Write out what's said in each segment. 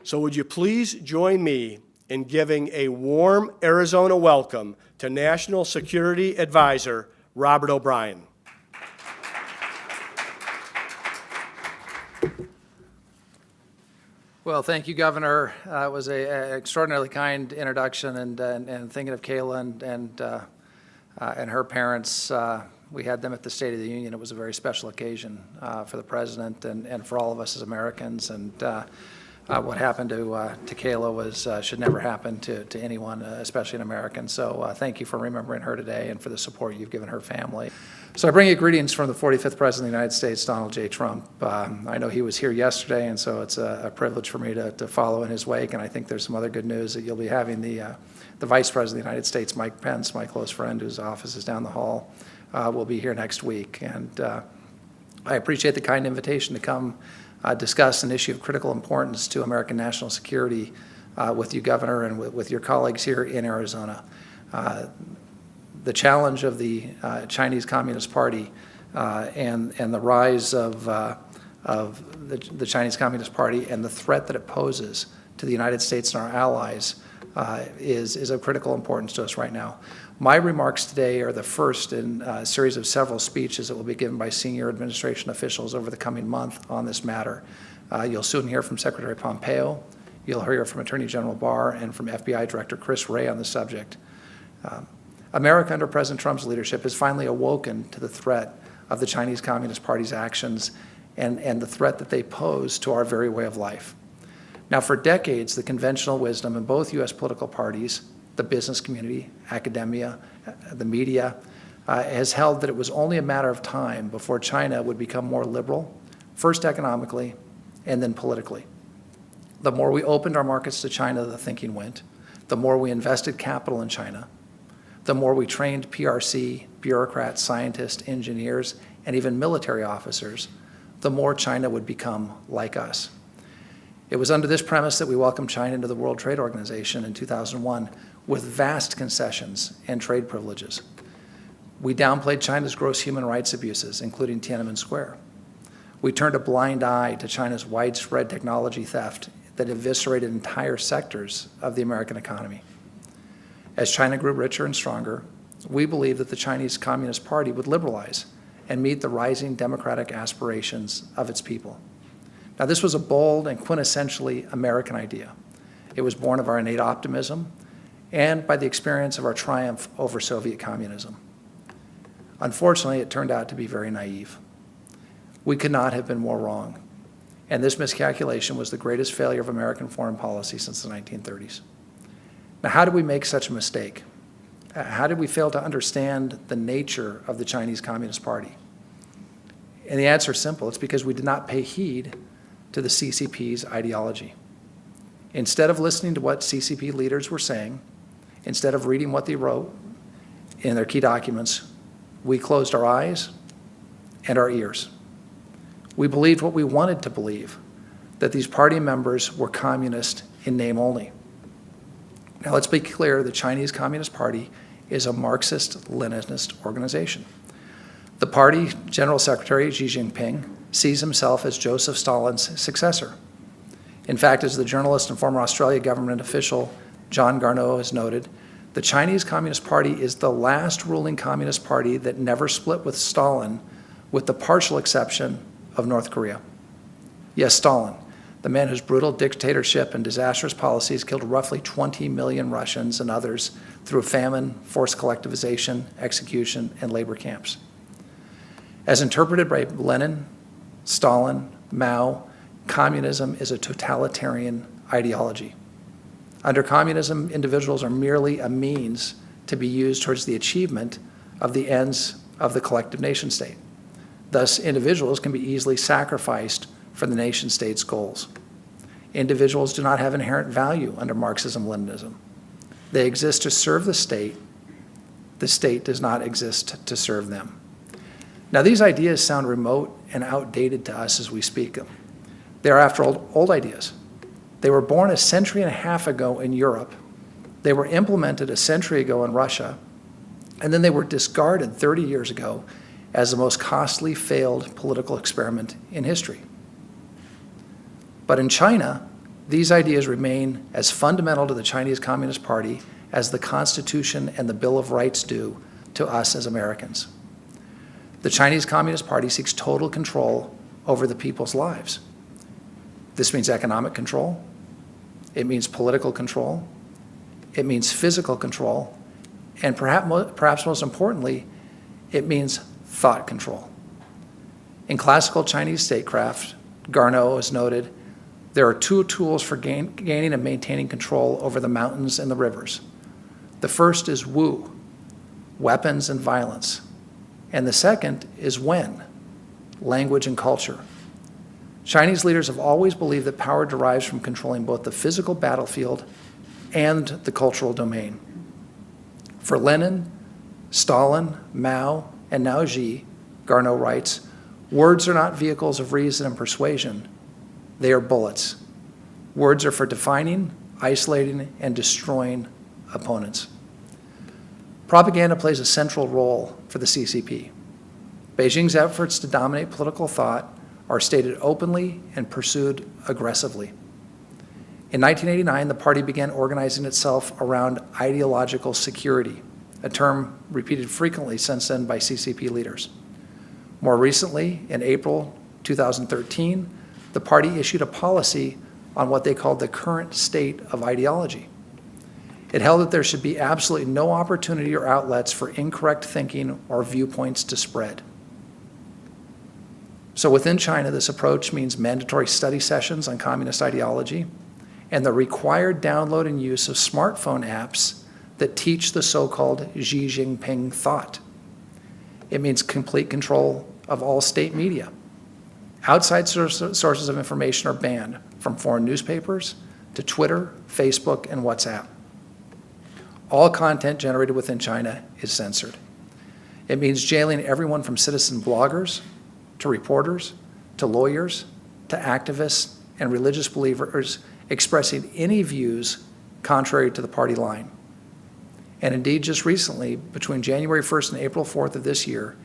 So would you please join me in giving a warm Arizona welcome to National Security Advisor Robert O'Brien. Well, thank you, Governor. It was an extraordinarily kind introduction, and thinking of Kayla and her parents, we had them at the State of the Union. It was a very special occasion for the President and for all of us as Americans. And what happened to Kayla should never happen to anyone, especially an American. So thank you for remembering her today and for the support you've given her family. So I bring you greetings from the 45th President of the United States, Donald J. Trump. I know he was here yesterday, and so it's a privilege for me to follow in his wake. And I think there's some other good news that you'll be having the Vice President of the United States, Mike Pence, my close friend whose office is down the hall, will be here next week. And I appreciate the kind invitation to come discuss an issue of critical importance to American national security with you, Governor, and with your colleagues here in Arizona. The challenge of the Chinese Communist Party and the rise of the Chinese Communist Party and the threat that it poses to the United States and our allies is of critical importance to us right now. My remarks today are the first in a series of several speeches that will be given by senior administration officials over the coming month on this matter. You'll soon hear from Secretary Pompeo. You'll hear from Attorney General Barr and from FBI Director Chris Wray on the subject. America under President Trump's leadership has finally awoken to the threat of the Chinese Communist Party's actions and the threat that they pose to our very way of life. Now, for decades, the conventional wisdom in both U.S. political parties, the business community, academia, the media, has held that it was only a matter of time before China would become more liberal, first economically and then politically. The more we opened our markets to China, the thinking went. The more we invested capital in China, the more we trained PRC, bureaucrats, scientists, engineers, and even military officers, the more China would become like us. It was under this premise that we welcomed China into the World Trade Organization in 2001 with vast concessions and trade privileges. We downplayed China's gross human rights abuses, including Tiananmen Square. We turned a blind eye to China's widespread technology theft that eviscerated entire sectors of the American economy. As China grew richer and stronger, we believed that the Chinese Communist Party would liberalize and meet the rising democratic aspirations of its people. Now, this was a bold and quintessentially American idea. It was born of our innate optimism and by the experience of our triumph over Soviet communism. Unfortunately, it turned out to be very naive. We could not have been more wrong, and this miscalculation was the greatest failure of American foreign policy since the 1930s. Now, how did we make such a mistake? How did we fail to understand the nature of the Chinese Communist Party? And the answer is simple. It's because we did not pay heed to the CCP's ideology. Instead of listening to what CCP leaders were saying, instead of reading what they wrote in their key documents, we closed our eyes and our ears. We believed what we wanted to believe, that these party members were communist in name only. Now, let's be clear, the Chinese Communist Party is a Marxist-Leninist organization. The party General Secretary Xi Jinping sees himself as Joseph Stalin's successor. In fact, as the journalist and former Australia government official John Garneau has noted, the Chinese Communist Party is the last ruling communist party that never split with Stalin, with the partial exception of North Korea. Yes, Stalin, the man whose brutal dictatorship and disastrous policies killed roughly 20 million Russians and others through famine, forced collectivization, execution, and labor camps. As interpreted by Lenin, Stalin, Mao, communism is a totalitarian ideology. Under communism, individuals are merely a means to be used towards the achievement of the ends of the collective nation state. Thus, individuals can be easily sacrificed for the nation state's goals. Individuals do not have inherent value under Marxism-Leninism. They exist to serve the state. The state does not exist to serve them. Now, these ideas sound remote and outdated to us as we speak them. They are, after all, old ideas. They were born a century and a half ago in Europe. They were implemented a century ago in Russia, and then they were discarded 30 years ago as the most costly failed political experiment in history. But in China, these ideas remain as fundamental to the Chinese Communist Party as the Constitution and the Bill of Rights do to us as Americans. The Chinese Communist Party seeks total control over the people's lives. This means economic control. It means political control. It means physical control. And perhaps most importantly, it means thought control. In classical Chinese statecraft, Garneau has noted, there are two tools for gaining and maintaining control over the mountains and the rivers. The first is wu, weapons and violence. And the second is wen, language and culture. Chinese leaders have always believed that power derives from controlling both the physical battlefield and the cultural domain. For Lenin, Stalin, Mao, and now Xi, Garneau writes, words are not vehicles of reason and persuasion. They are bullets. Words are for defining, isolating, and destroying opponents. Propaganda plays a central role for the CCP. Beijing's efforts to dominate political thought are stated openly and pursued aggressively. In 1989, the party began organizing itself around ideological security, a term repeated frequently since then by CCP leaders. More recently, in April 2013, the party issued a policy on what they called the current state of ideology. It held that there should be absolutely no opportunity or outlets for incorrect thinking or viewpoints to spread. So within China, this approach means mandatory study sessions on communist ideology and the required download and use of smartphone apps that teach the so-called Xi Jinping thought. It means complete control of all state media. Outside sources of information are banned, from foreign newspapers to Twitter, Facebook, and WhatsApp. All content generated within China is censored. It means jailing everyone from citizen bloggers to reporters to lawyers to activists and religious believers expressing any views contrary to the party line. And indeed, just recently, between January 1st and April 4th of this year,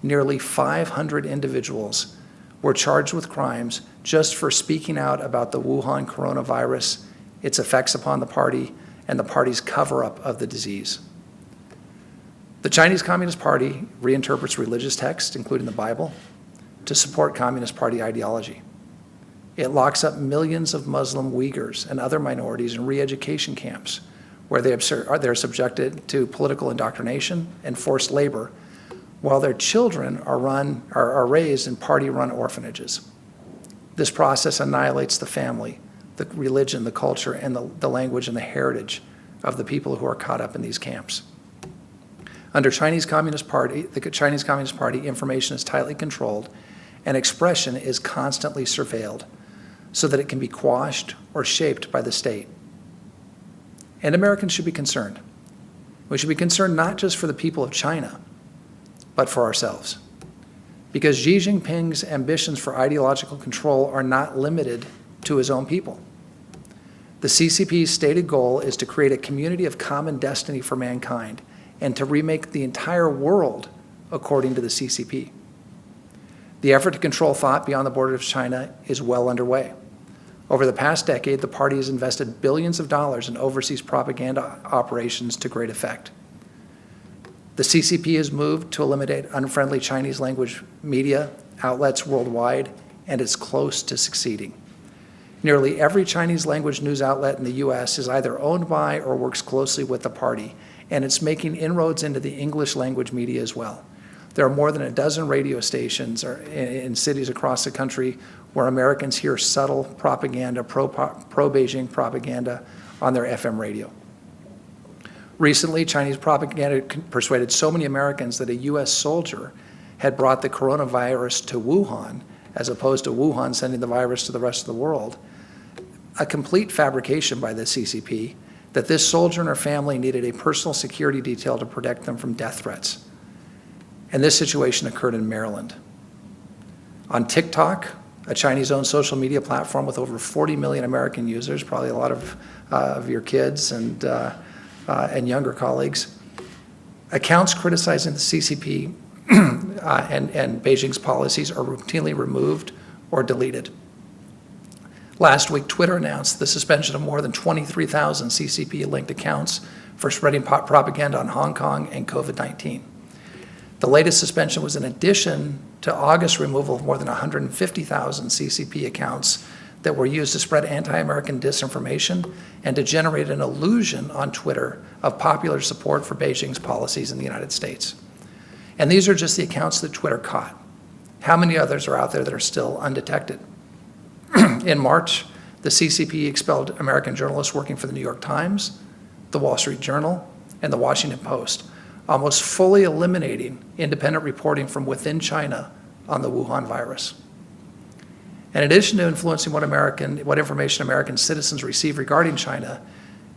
nearly 500 individuals were charged with crimes just for speaking out about the Wuhan coronavirus, its effects upon the party, and the party's cover-up of the disease. The Chinese Communist Party reinterprets religious texts, including the Bible, to support Communist Party ideology. It locks up millions of Muslim Uyghurs and other minorities in re-education camps, where they're subjected to political indoctrination and forced labor, while their children are raised in party-run orphanages. This process annihilates the family, the religion, the culture, and the language and the heritage of the people who are caught up in these camps. Under the Chinese Communist Party, information is tightly controlled and expression is constantly surveilled so that it can be quashed or shaped by the state. And Americans should be concerned. We should be concerned not just for the people of China, but for ourselves. Because Xi Jinping's ambitions for ideological control are not limited to his own people. The CCP's stated goal is to create a community of common destiny for mankind and to remake the entire world according to the CCP. The effort to control thought beyond the borders of China is well underway. Over the past decade, the party has invested billions of dollars in overseas propaganda operations to great effect. The CCP has moved to eliminate unfriendly Chinese language media outlets worldwide, and it's close to succeeding. Nearly every Chinese language news outlet in the US is either owned by or works closely with the party, and it's making inroads into the English language media as well. There are more than a dozen radio stations in cities across the country where Americans hear subtle propaganda, pro-Beijing propaganda on their FM radio. Recently, Chinese propaganda persuaded so many Americans that a US soldier had brought the coronavirus to Wuhan, as opposed to Wuhan sending the virus to the rest of the world, a complete fabrication by the CCP, that this soldier and her family needed a personal security detail to protect them from death threats. And this situation occurred in Maryland. On TikTok, a Chinese-owned social media platform with over 40 million American users, probably a lot of your kids and younger colleagues, accounts criticizing the CCP and Beijing's policies are routinely removed or deleted. Last week, Twitter announced the suspension of more than 23,000 CCP-linked accounts for spreading propaganda on Hong Kong and COVID-19. The latest suspension was in addition to August's removal of more than 150,000 CCP accounts that were used to spread anti-American disinformation and to generate an illusion on Twitter of popular support for Beijing's policies in the United States. And these are just the accounts that Twitter caught. How many others are out there that are still undetected? In March, the CCP expelled American journalists working for the New York Times, the Wall Street Journal, and the Washington Post, almost fully eliminating independent reporting from within China on the Wuhan virus. In addition to influencing what information American citizens receive regarding China,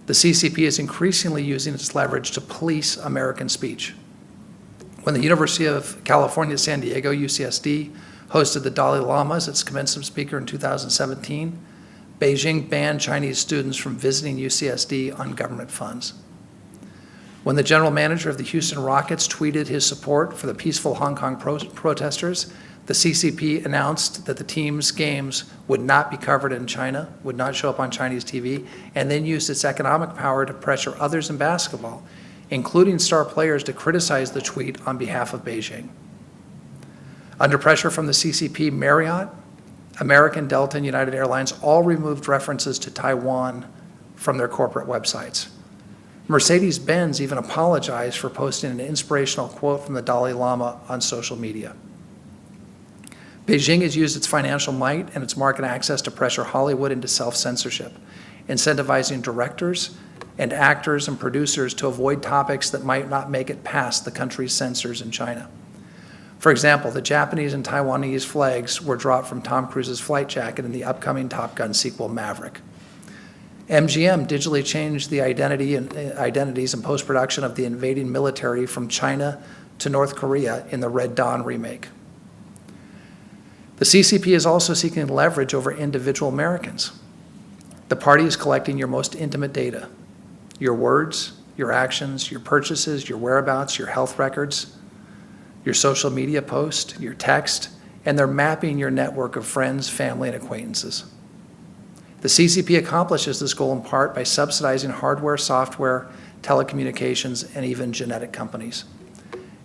the CCP is increasingly using its leverage to police American speech. When the University of California, San Diego, UCSD, hosted the Dalai Lama as its commencement speaker in 2017, Beijing banned Chinese students from visiting UCSD on government funds. When the general manager of the Houston Rockets tweeted his support for the peaceful Hong Kong protesters, the CCP announced that the team's games would not be covered in China, would not show up on Chinese TV, and then used its economic power to pressure others in basketball, including star players, to criticize the tweet on behalf of Beijing. Under pressure from the CCP, Marriott, American, Delta, and United Airlines all removed references to Taiwan from their corporate websites. Mercedes-Benz even apologized for posting an inspirational quote from the Dalai Lama on social media. Beijing has used its financial might and its market access to pressure Hollywood into self-censorship, incentivizing directors and actors and producers to avoid topics that might not make it past the country's censors in China. For example, the Japanese and Taiwanese flags were dropped from Tom Cruise's flight jacket in the upcoming Top Gun sequel, Maverick. MGM digitally changed the identities and post-production of the invading military from China to North Korea in the Red Dawn remake. The CCP is also seeking leverage over individual Americans. The party is collecting your most intimate data, your words, your actions, your purchases, your whereabouts, your health records, your social media post, your text, and they're mapping your network of friends, family, and acquaintances. The CCP accomplishes this goal in part by subsidizing hardware, software, telecommunications, and even genetic companies.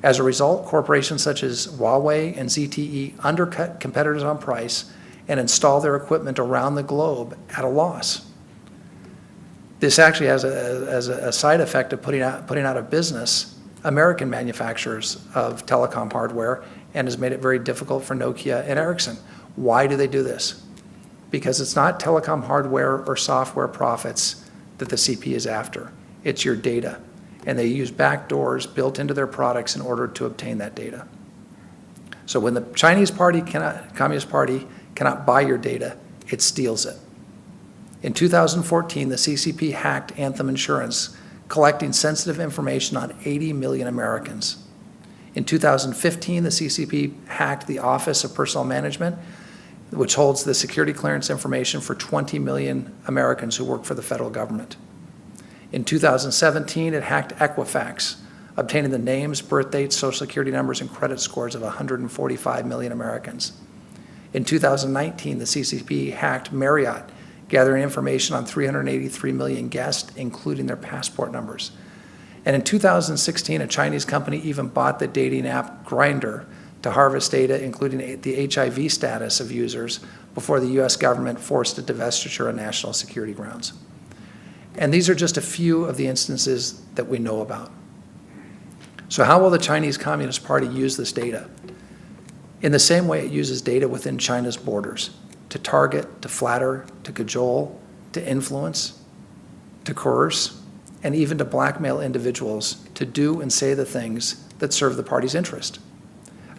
As a result, corporations such as Huawei and ZTE undercut competitors on price and install their equipment around the globe at a loss. This actually has a side effect of putting out of business American manufacturers of telecom hardware and has made it very difficult for Nokia and Ericsson. Why do they do this? Because it's not telecom hardware or software profits that the CP is after. It's your data. And they use backdoors built into their products in order to obtain that data. So when the Communist Party cannot buy your data, it steals it. In 2014, the CCP hacked Anthem Insurance, collecting sensitive information on 80 million Americans. In 2015, the CCP hacked the Office of Personnel Management, which holds the security clearance information for 20 million Americans who work for the federal government. In 2017, it hacked Equifax, obtaining the names, birth dates, social security numbers, and credit scores of 145 million Americans. In 2019, the CCP hacked Marriott, gathering information on 383 million guests, including their passport numbers. And in 2016, a Chinese company even bought the dating app Grindr to harvest data, including the HIV status of users, before the US government forced a divestiture on national security grounds. And these are just a few of the instances that we know about. So how will the Chinese Communist Party use this data? In the same way it uses data within China's borders, to target, to flatter, to cajole, to influence, to coerce, and even to blackmail individuals to do and say the things that serve the party's interest.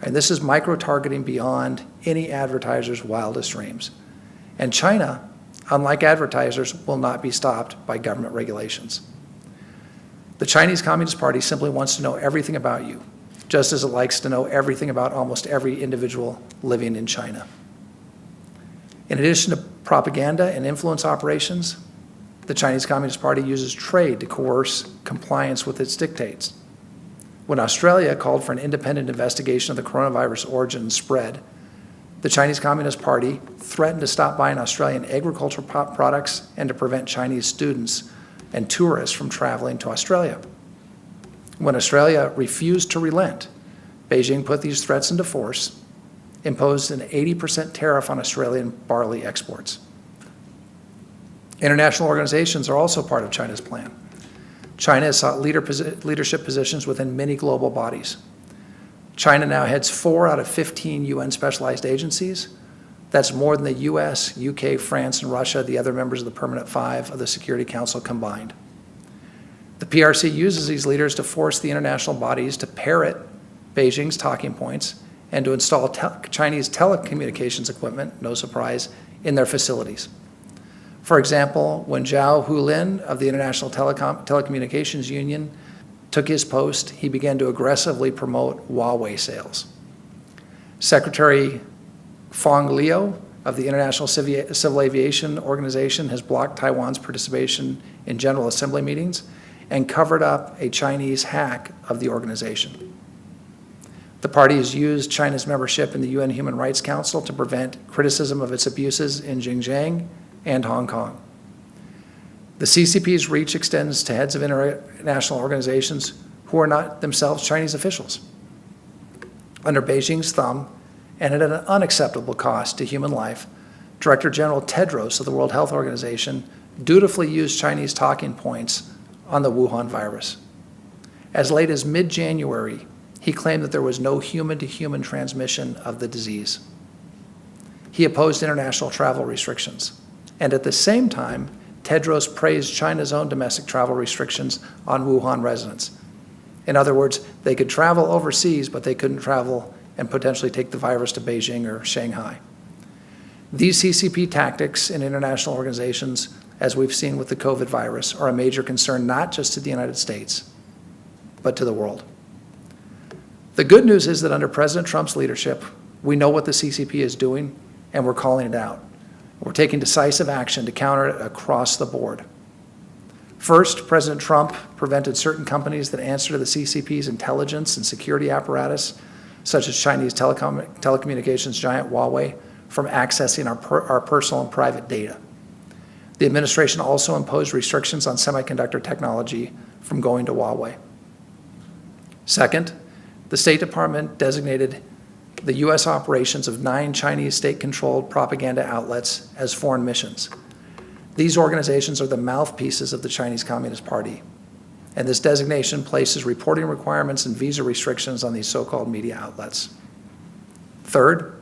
And this is micro-targeting beyond any advertiser's wildest dreams. And China, unlike advertisers, will not be stopped by government regulations. The Chinese Communist Party simply wants to know everything about you, just as it likes to know everything about almost every individual living in China. In addition to propaganda and influence operations, the Chinese Communist Party uses trade to coerce compliance with its dictates. When Australia called for an independent investigation of the coronavirus origin and spread, The Chinese Communist Party threatened to stop buying Australian agricultural products and to prevent Chinese students and tourists from traveling to Australia. When Australia refused to relent, Beijing put these threats into force, imposed an 80% tariff on Australian barley exports. International organizations are also part of China's plan. China has sought leadership positions within many global bodies. China now heads 4 out of 15 UN specialized agencies. That's more than the US, UK, France, and Russia, the other members of the Permanent Five of the Security Council combined. The PRC uses these leaders to force the international bodies to parrot Beijing's talking points and to install Chinese telecommunications equipment, no surprise, in their facilities. For example, when Zhao Hulin of the International Telecommunications Union took his post, he began to aggressively promote Huawei sales. Secretary Fong Liu of the International Civil Aviation Organization has blocked Taiwan's participation in General Assembly meetings and covered up a Chinese hack of the organization. The party has used China's membership in the UN Human Rights Council to prevent criticism of its abuses in Xinjiang and Hong Kong. The CCP's reach extends to heads of international organizations who are not themselves Chinese officials. Under Beijing's thumb, and at an unacceptable cost to human life, Director General Tedros of the World Health Organization dutifully used Chinese talking points on the Wuhan virus. As late as mid-January, he claimed that there was no human-to-human transmission of the disease. He opposed international travel restrictions. And at the same time, Tedros praised China's own domestic travel restrictions on Wuhan residents. In other words, they could travel overseas, but they couldn't travel and potentially take the virus to Beijing or Shanghai. These CCP tactics in international organizations, as we've seen with the COVID virus, are a major concern not just to the United States, but to the world. The good news is that under President Trump's leadership, we know what the CCP is doing, and we're calling it out. We're taking decisive action to counter it across the board. First, President Trump prevented certain companies that answer to the CCP's intelligence and security apparatus, such as Chinese telecommunications giant Huawei, from accessing our personal and private data. The administration also imposed restrictions on semiconductor technology from going to Huawei. Second, the State Department designated the U.S. operations of 9 Chinese state-controlled propaganda outlets as foreign missions. These organizations are the mouthpieces of the Chinese Communist Party, and this designation places reporting requirements and visa restrictions on these so-called media outlets. Third,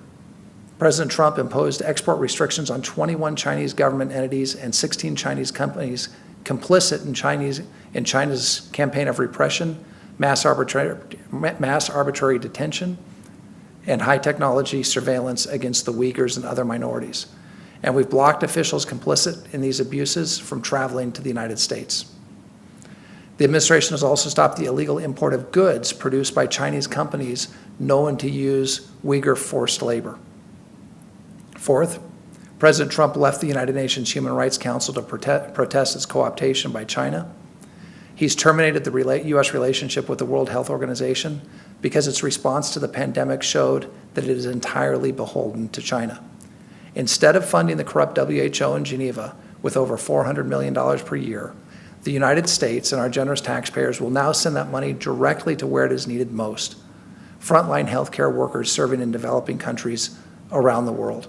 President Trump imposed export restrictions on 21 Chinese government entities and 16 Chinese companies complicit in China's campaign of repression, mass arbitrary detention, and high-technology surveillance against the Uyghurs and other minorities. And we've blocked officials complicit in these abuses from traveling to the United States. The administration has also stopped the illegal import of goods produced by Chinese companies known to use Uyghur forced labor. Fourth, President Trump left the United Nations Human Rights Council to protest its co-optation by China. He's terminated the U.S. relationship with the World Health Organization because its response to the pandemic showed that it is entirely beholden to China. Instead of funding the corrupt WHO in Geneva with over $400 million per year, the United States and our generous taxpayers will now send that money directly to where it is needed most: frontline healthcare workers serving in developing countries around the world.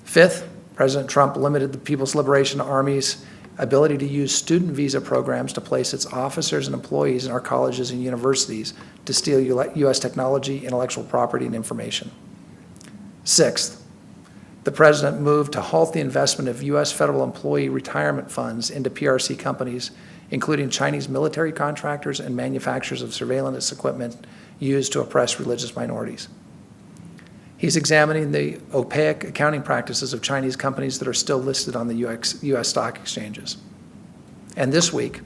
Fifth, President Trump limited the People's Liberation Army's ability to use student visa programs to place its officers and employees in our colleges and universities to steal U.S. technology, intellectual property, and information. Sixth, the president moved to halt the investment of U.S. federal employee retirement funds into PRC companies, including Chinese military contractors and manufacturers of surveillance equipment used to oppress religious minorities. He's examining the opaque accounting practices of Chinese companies that are still listed on the U.S. stock exchanges. And this week,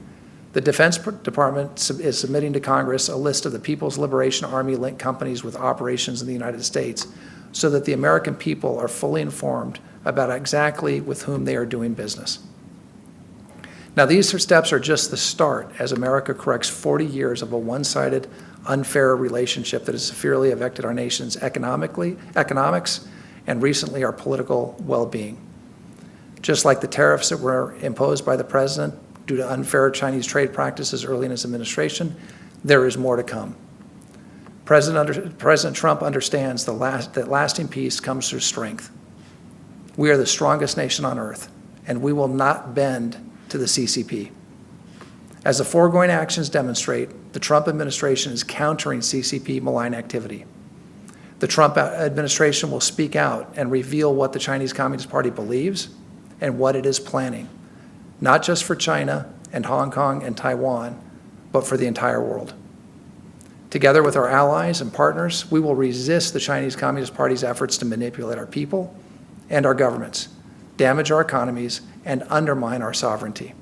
the Defense Department is submitting to Congress a list of the People's Liberation Army-linked companies with operations in the United States so that the American people are fully informed about exactly with whom they are doing business. Now, these steps are just the start as America corrects 40 years of a one-sided, unfair relationship that has severely affected our nation's economics, and recently our political well-being. Just like the tariffs that were imposed by the president due to unfair Chinese trade practices early in his administration, there is more to come. President Trump understands that lasting peace comes through strength. We are the strongest nation on earth, and we will not bend to the CCP. As the foregoing actions demonstrate, the Trump administration is countering CCP malign activity. The Trump administration will speak out and reveal what the Chinese Communist Party believes and what it is planning, not just for China and Hong Kong and Taiwan, but for the entire world. Together with our allies and partners, we will resist the Chinese Communist Party's efforts to manipulate our people and our governments, damage our economies, and undermine our sovereignty.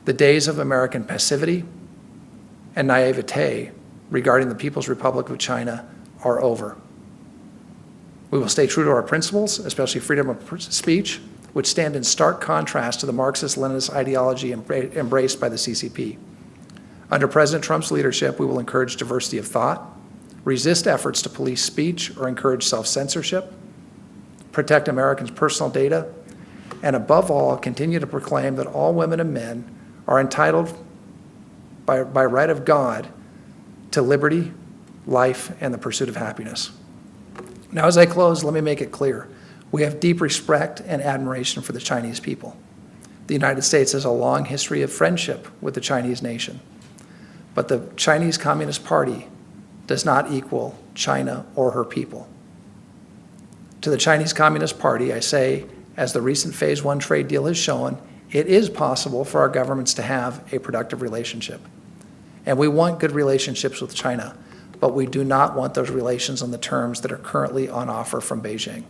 The days of American passivity and naivete regarding the People's Republic of China are over. We will stay true to our principles, especially freedom of speech, which stand in stark contrast to the Marxist-Leninist ideology embraced by the CCP. Under President Trump's leadership, we will encourage diversity of thought, resist efforts to police speech or encourage self-censorship, protect Americans' personal data, and above all, continue to proclaim that all women and men are entitled by right of God to liberty, life, and the pursuit of happiness. Now, as I close, let me make it clear. We have deep respect and admiration for the Chinese people. The United States has a long history of friendship with the Chinese nation. But the Chinese Communist Party does not equal China or her people. To the Chinese Communist Party, I say, as the recent Phase 1 trade deal has shown, it is possible for our governments to have a productive relationship. And we want good relationships with China, but we do not want those relations on the terms that are currently on offer from Beijing.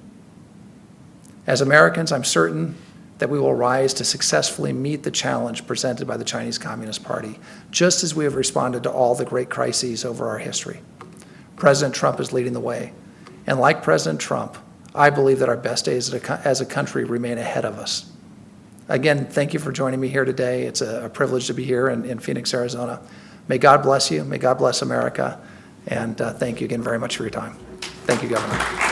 As Americans, I'm certain that we will rise to successfully meet the challenge presented by the Chinese Communist Party, just as we have responded to all the great crises over our history. President Trump is leading the way. And like President Trump, I believe that our best days as a country remain ahead of us. Again, thank you for joining me here today. It's a privilege to be here in Phoenix, Arizona. May God bless you. May God bless America. And thank you again very much for your time. Thank you, Governor.